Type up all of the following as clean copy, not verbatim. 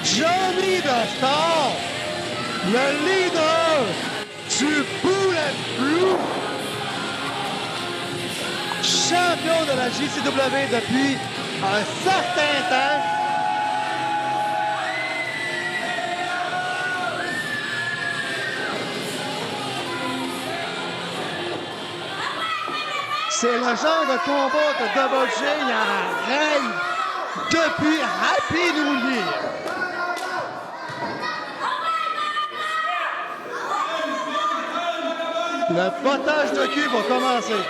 Johnny the Star, le leader du Bulletproof, champion de la JCW depuis un certain temps. C'est le genre de combat que Double J en rêve depuis Happy New Year. Le potage de cul va commencer.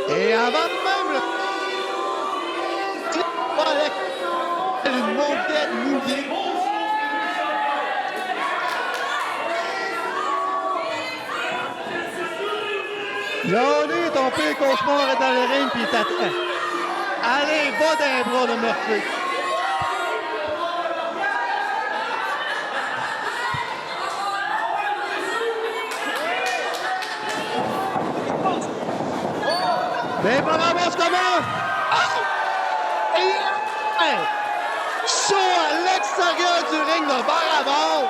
Et avant même le... avec une montée mouillée. Johnny, ton pire cauchemar est dans le ring puis il t'attend. Allez, va dans les bras de Murphy. Mais Barabas commence! Oh! Et saut à l'extérieur du ring de Barabas!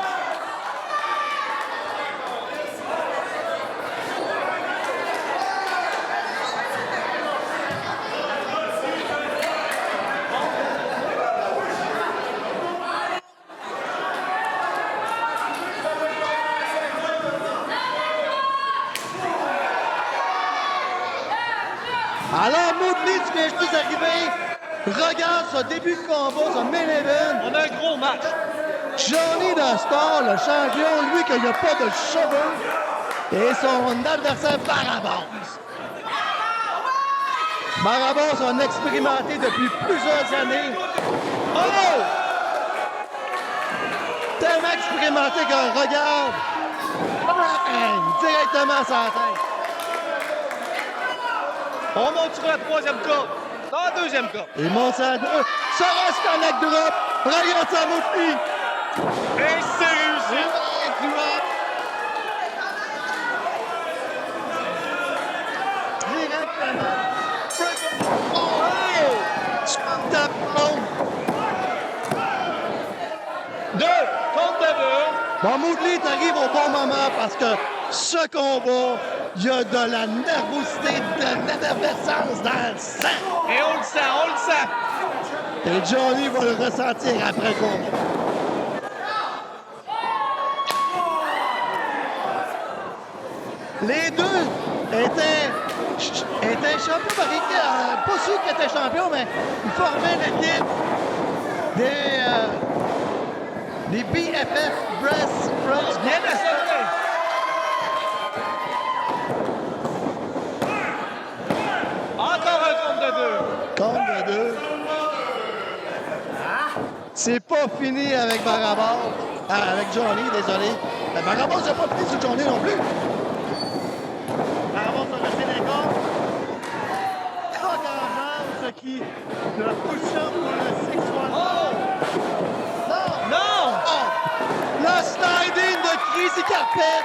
Alors, Moodley, tu viens juste d'arriver. Regarde ce début de combat, ce main event. On a un gros match. Johnny the Star, le champion, lui, qu'il n'y a pas de cheveux. Et son adversaire, Barabas. Barabas, on a expérimenté depuis plusieurs années. Oh! Tellement expérimenté qu'on regarde. Directement sur la tête. On monte sur la troisième corde. Dans la deuxième corde. Il monte sur la deux. Ça reste en neck drop. Regarde ça, Moodley. Et c'est réussi. Directement. Oh! Tape home. 2 contre 2. Bon, Moodley, t'arrives au bon moment parce que ce combat, il y a de la nervosité, de l'effervescence dans le sang. Et on le sent, on le sent. Et Johnny va le ressentir après le combat. Les deux étaient champions par équipe. Pas ceux qui étaient champions, mais ils formaient l'équipe des BFF Breast Bros. Bien assuré. Encore un contre 2. Contre 2. C'est pas fini avec Barabas. Avec Johnny, désolé. Mais Barabas n'a pas fini sur Johnny non plus. Barabas a resté d'accord. Croque en jambe, ce qui le push-up pour le 6-1. Oh! Non! Non! Oh! Le sliding de Crazy Carpet.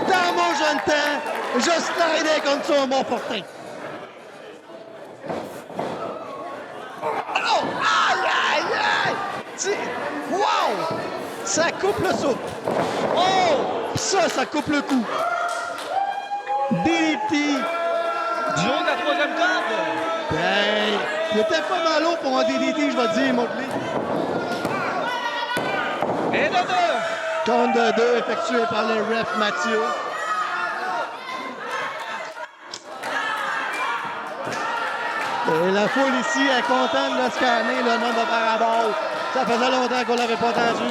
Dans mon jeune temps, je slidais comme ça au Mont-Fortin. Oh! Aïe, aïe, aïe! Wow! Ça coupe le souffle. Oh! Ça coupe le cou. DDT. Du haut de la troisième corde. Ben, il était pas mal haut pour un DDT, je vais te dire, Moodley. Et de 2. Compte de 2 effectué par le ref Mathieu. Et la foule ici est contente de scanner le nom de Barabas. Ça faisait longtemps qu'on l'avait pas entendu.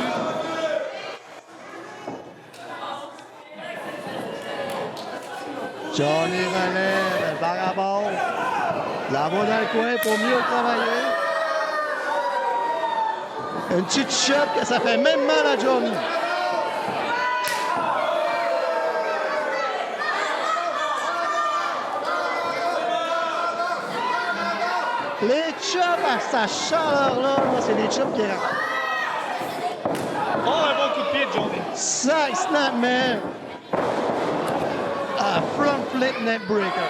Johnny relève, Barabas. La voix dans le coin pour mieux travailler. Une petite shot que ça fait même mal à Johnny. Les chops à sa chaleur-là, c'est des chops qui rentrent. Oh, un bon coup de pied de Johnny. Side snap, man. A front flip neck breaker.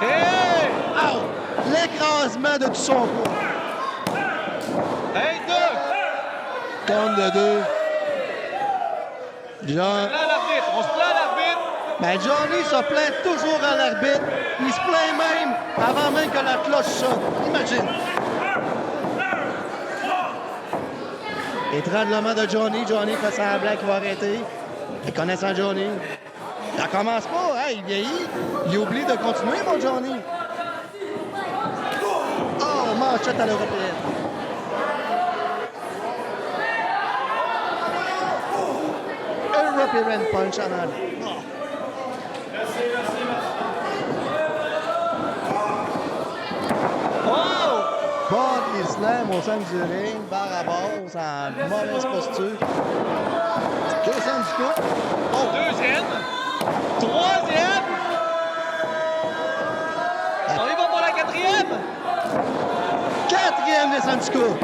Hey! Out! l'écrasement de tout son poids. Hey, 2! Compte de 2. John... Là, l'arbitre. On se plaint à l'arbitre. Ben Johnny se plaint toujours à l'arbitre. Il se plaint même avant même que la cloche sonne. Imagine. Étranglement de Johnny. Johnny fait semblant qu'il va arrêter. Et connaissant Johnny, ça commence pas. Hey, il vieillit. Il oublie de continuer, mon Johnny. Oh, manchette à l'européenne. European punch en allée. Oh! Body slam au centre du ring, barre à base, en mauvaise posture. Deuxième du coup. Oh, deuxième. Troisième. On y va pour la quatrième. Quatrième descente du coup.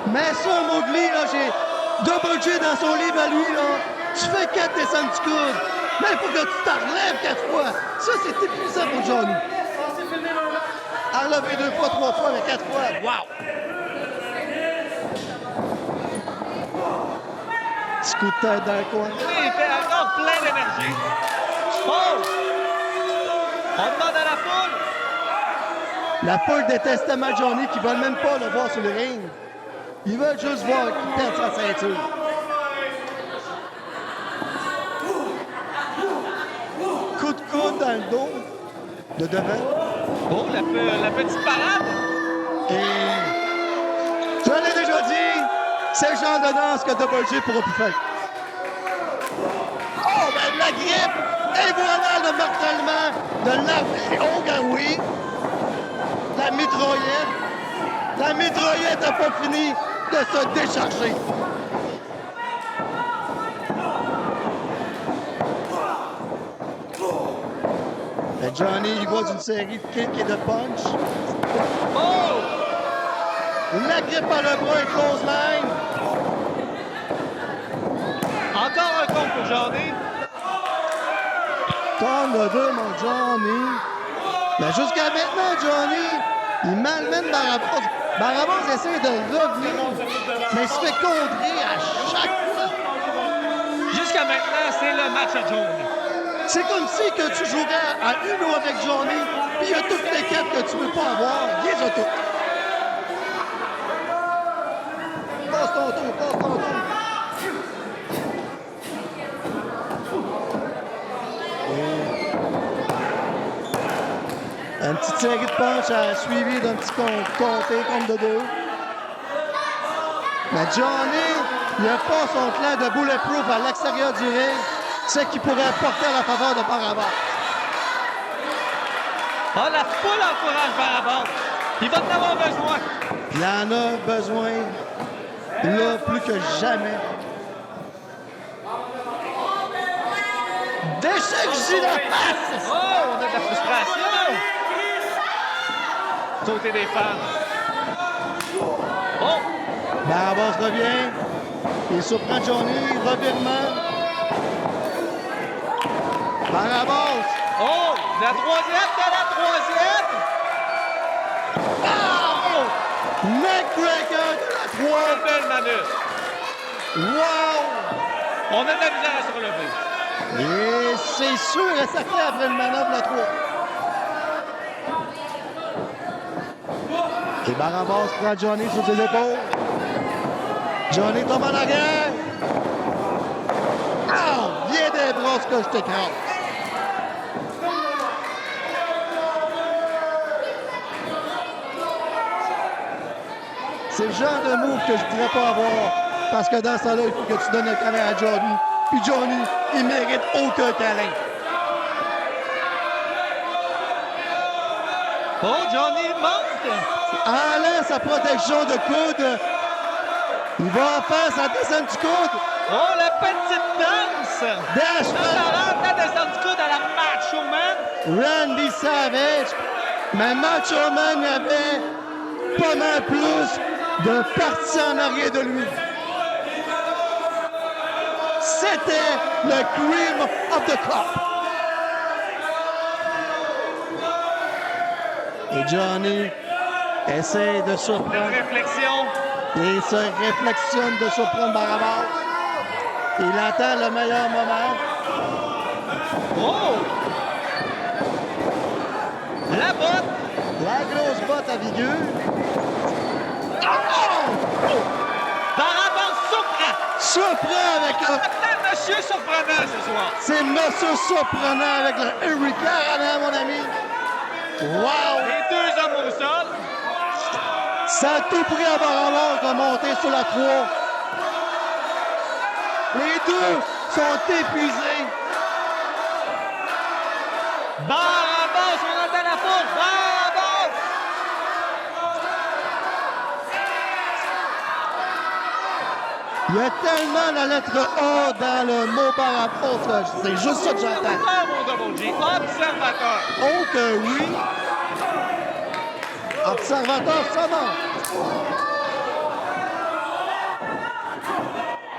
Mais ça, Mowgli, là, j'ai Double J dans son livre à lui, là. Tu fais 4 descentes du coude. Mais il faut que tu t'en relèves 4 fois. Ça, c'est épuisant pour Johnny. À relever 2 fois, 3 fois, mais 4 fois. Wow! Petit coup de tête dans le coin. Il était encore plein d'énergie. Oh! On demande à la foule. La foule déteste tellement Johnny qu'ils veulent même pas le voir sur le ring. Ils veulent juste voir qu'il perd sa ceinture. Coup de coude dans le dos de devant. Oh, la petite parade. Et je l'ai déjà dit, c'est le genre de danse que Double J pourra plus faire. Oh, ben la grippe! Et voilà le martèlement de l'arbre. Oh, ben oui! La mitraillette. La mitraillette n'a pas fini de se décharger. Et Johnny, il va d'une série de kicks et de punch. Oh! La grippe par le bras et close line. Encore un compte pour Johnny. Tombe de deux, mon Johnny. Mais jusqu'à maintenant, Johnny, il malmène Barabas. Barabas essaie de revenir, mais il se fait contrer à chaque fois. Jusqu'à maintenant, c'est le match à Johnny. C'est comme si que tu jouerais à Uno avec Johnny, puis il y a toutes les cartes que tu ne veux pas avoir. Il les a toutes. Passe ton tour, passe ton tour. Une petite série de punches suivie d'un petit compté comme de deux. Mais Johnny, il n'a pas son clan de bulletproof à l'extérieur du ring, ce qui pourrait apporter à la faveur de Barabas. Oh, la foule encourage Barabas. Il va en avoir besoin. Il en a besoin, là, plus que jamais. D'échec J la face! Oh, on a de la frustration. Sauter des fans. Oh! Barabas revient. Il surprend Johnny. Revirement. Barabas. Oh! La troisième de la troisième! Oh! Neckbreaker de la Une 3. belle manœuvre. Wow! On a de la misère à se relever. Et c'est sûr et certain après une manœuvre de 3. Et Barabas prend Johnny sur ses épaules. Johnny tombe en arrière. Ah! Viens des bras que je t'écrase. C'est le genre de move que je ne pourrais pas avoir. Parce que dans ce temps-là, il faut que tu donnes un câlin à Johnny. Puis Johnny, il mérite aucun câlin. Oh, Johnny monte! Enlève sa protection de coude. Il va en faire sa descente du coude. Oh, la petite danse! Dash La descente du coude à la Macho Man. Randy Savage. Mais Macho Man avait pas mal plus de parties en arrière de lui. C'était le cream of the crop. Et Johnny essaie de Une surprendre. réflexion. Il se réflexionne de surprendre Barabas. Il attend le meilleur moment. Oh! La botte. La grosse botte à Vigueur. Barabas surprend. Surprend avec un... C'est monsieur surprenant ce soir. C'est monsieur surprenant avec le Hurricane, mon ami. Wow! Les deux hommes au sol. Ça a tout pris à Barabas de monter sur la 3. Les deux sont épuisés. Barabas, on entend la foule. Barabas! Il y a tellement la lettre A dans le mot Barabas, là. C'est juste ça que j'entends. Oh, mon Double G, observateur. Oh que oui! Observateur sonore.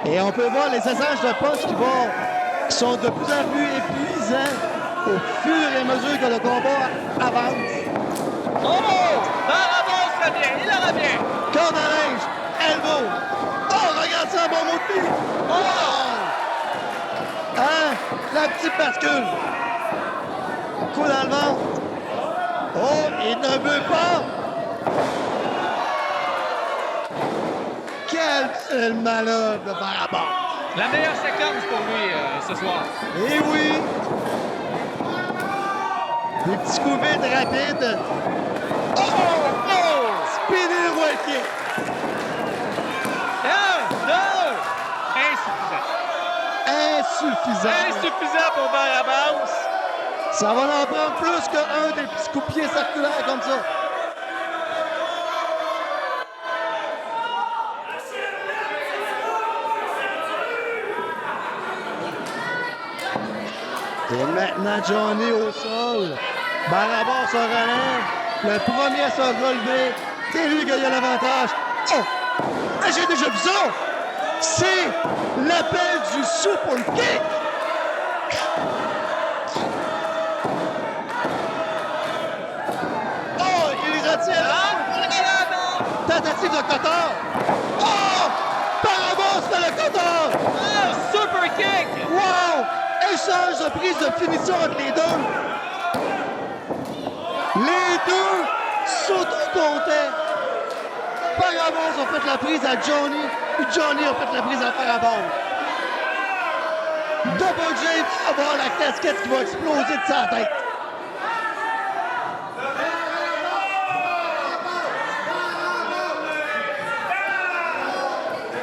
Et on peut voir les échanges de punch qui sont de plus en plus épuisants au fur et à mesure que le combat avance. Oh! Barabas revient, il revient. Corde à linge, elbow. Oh, regarde ça, mon mot de pied. Oh! Hein? La petite bascule. Coup dans le ventre. Oh, il ne veut pas. Quel malheur de Barabas. La meilleure séquence pour lui ce soir. Eh oui! Des petits coups vides rapides. Oh! Oh! Spinner right kick. 1, 2! Insuffisant. Insuffisant. Insuffisant pour Barabas. Ça va en prendre plus qu'un des petits coups de pied circulaires comme ça. Et maintenant, Johnny au sol. Barabas se relève. Le premier à se relever. C'est lui qui a l'avantage. Oh! Ah, j'ai déjà vu ça! C'est l'appel du super kick! Oh! Il retient là! Tentative de cotard. Oh! Barabas fait le cotard. Oh, super kick! Wow! Échange de prise de finition entre les deux. Les deux s'auto-comptaient. Barabas a fait la prise à Johnny, puis Johnny a fait la prise à Barabas. Double J va avoir la casquette qui va exploser de sa tête.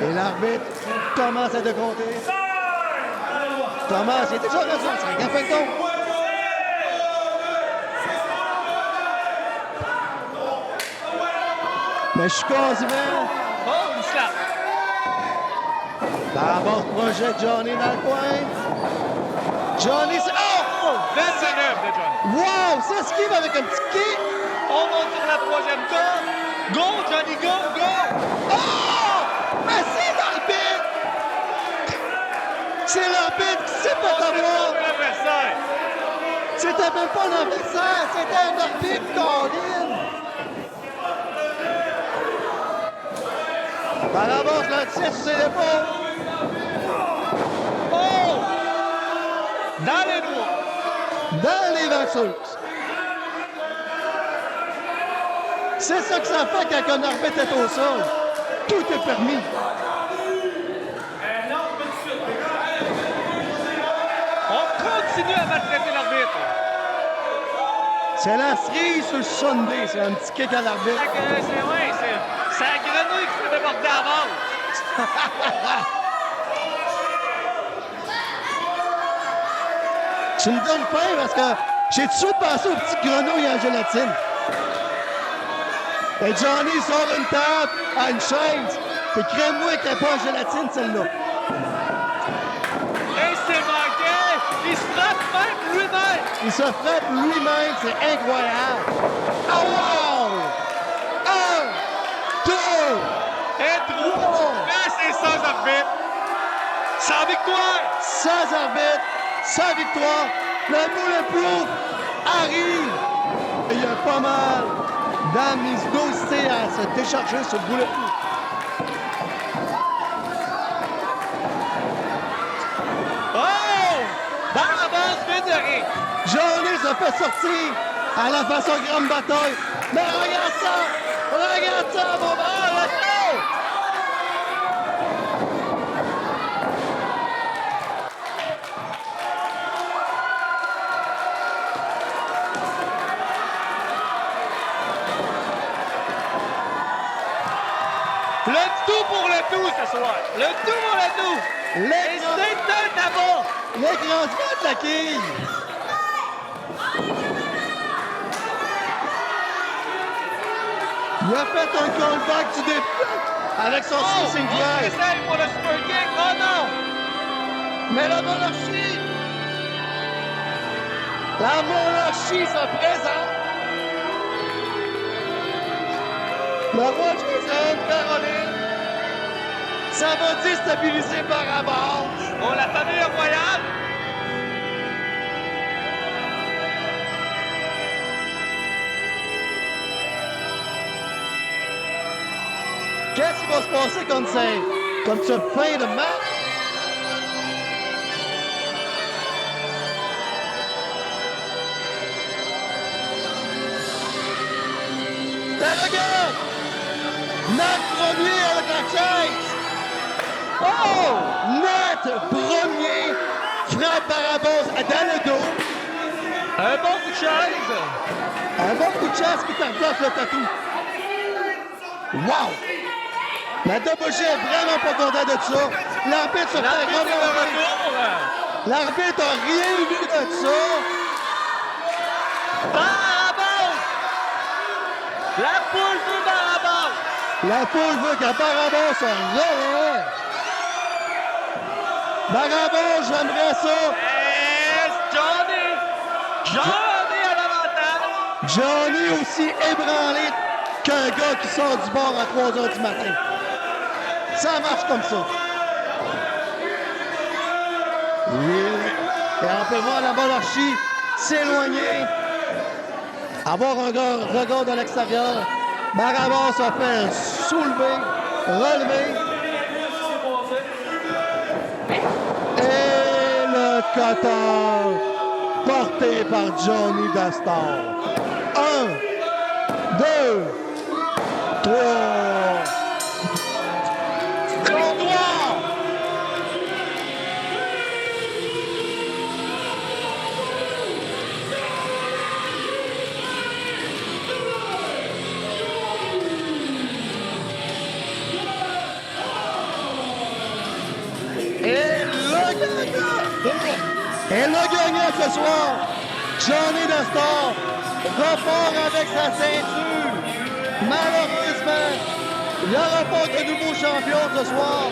Et l'arbitre commence à décompter. Thomas, il est déjà rendu à 5 en fin de compte. Mais je suis quasiment. Oh, une slap. Barabas projette Johnny dans le coin. Johnny, c'est... Oh! 29 de Johnny. Wow! Ça esquive avec un petit kick. On monte sur la troisième corde. Go, Johnny, go, go! Oh! Mais c'est l'arbitre! C'est l'arbitre qui s'est fait avoir. L'adversaire. C'était même pas un adversaire, c'était un arbitre Colin. Barabas le tient sur ses épaules. Oh! Dans les doigts. Dans les danseuses. C'est ça que ça fait quand un arbitre est au sol. Tout est permis. On continue à maltraiter l'arbitre. C'est la cerise sur le Sunday, c'est un petit kick à l'arbitre. C'est la grenouille qui fait déborder la vase. Tu me donnes faim parce que j'ai tout de suite pensé aux petites grenouilles en gélatine. Et Johnny sort une table à une chaise. Et crème-moi qu'elle n'est pas en gélatine, celle-là. Et c'est manqué. Il se frappe même lui-même. Il se frappe lui-même, c'est incroyable. Oh wow! 1, 2, Et 3. wow! Là, c'est sans arbitre. Sans victoire. Sans arbitre, sans victoire. Le Bulletproof arrive. Et il y a pas mal dans mes dossiers à se décharger sur le boulet. Oh! Barabas Védéré! Johnny se fait sortir à la façon grande bataille. Mais regarde ça! Regarde ça, mon gars! Let's go! Le tout pour le tout ce soir. Le tout pour le tout. Et L'écran c'est un abat. de la quille! Il a fait un callback du début avec son Oh! swing On drive. essaye pour le super kick. Oh non! Mais la monarchie se présente. Le roi Jason, Caroline, ça va déstabiliser Barabas. Oh, la famille royale. Qu'est-ce qui va se passer comme ce fin de match? Regarde! Nat premier avec la chaise! Oh! Nat premier frappe Barabas dans le dos. Un bon coup de chaise. Un bon coup de chasse qui te replace le tatou. Wow! La double G est vraiment pas content de ça. L'arbitre se fait L'arbitre est de remonter. retour. L'arbitre a rien vu de ça. Barabas. La poule de Barabas. La foule veut que Barabas se relève. Barabas, j'aimerais ça. Et Johnny à l'avantage. Johnny aussi ébranlé qu'un gars qui sort du bord à 3 h du matin. Ça marche comme ça. Et on peut voir la monarchie s'éloigner. Avoir un regard de l'extérieur. Barabas se fait soulever, relever. Et le cutter porté par Johnny Dastar. 1, 2, 3. Victoire! Et le gagnant ce soir, Johnny Dastar, repart avec sa ceinture. Malheureusement, il n'y aura pas de nouveau champion ce soir.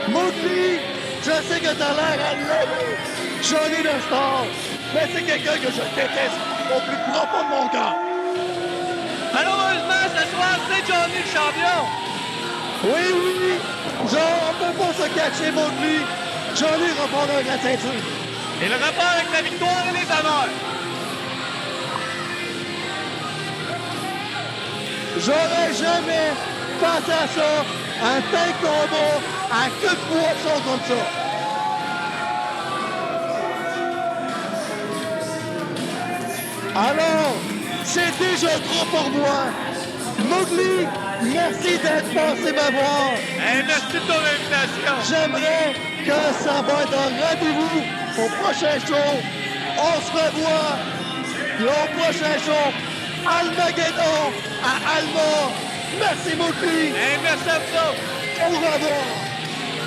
Mowgli, je sais que t'as l'air à l'aimer, Johnny Dastar, mais c'est quelqu'un que je déteste au plus profond de mon cœur. Malheureusement, ce soir, c'est Johnny le champion. Oui, genre, on peut pas se cacher, Mowgli. Johnny repart avec la ceinture. Et le repart avec la victoire et les honneurs. J'aurais jamais pensé à ça, un tel combat, à que de poissons comme ça. Alors, c'est déjà trop pour moi. Mowgli, merci d'être passé me voir. Et merci de ton invitation. J'aimerais que ça va être un rendez-vous au prochain show. On se revoit. Et au prochain show, Almageddon à Alma. Merci beaucoup. Et merci à vous autres. Au revoir.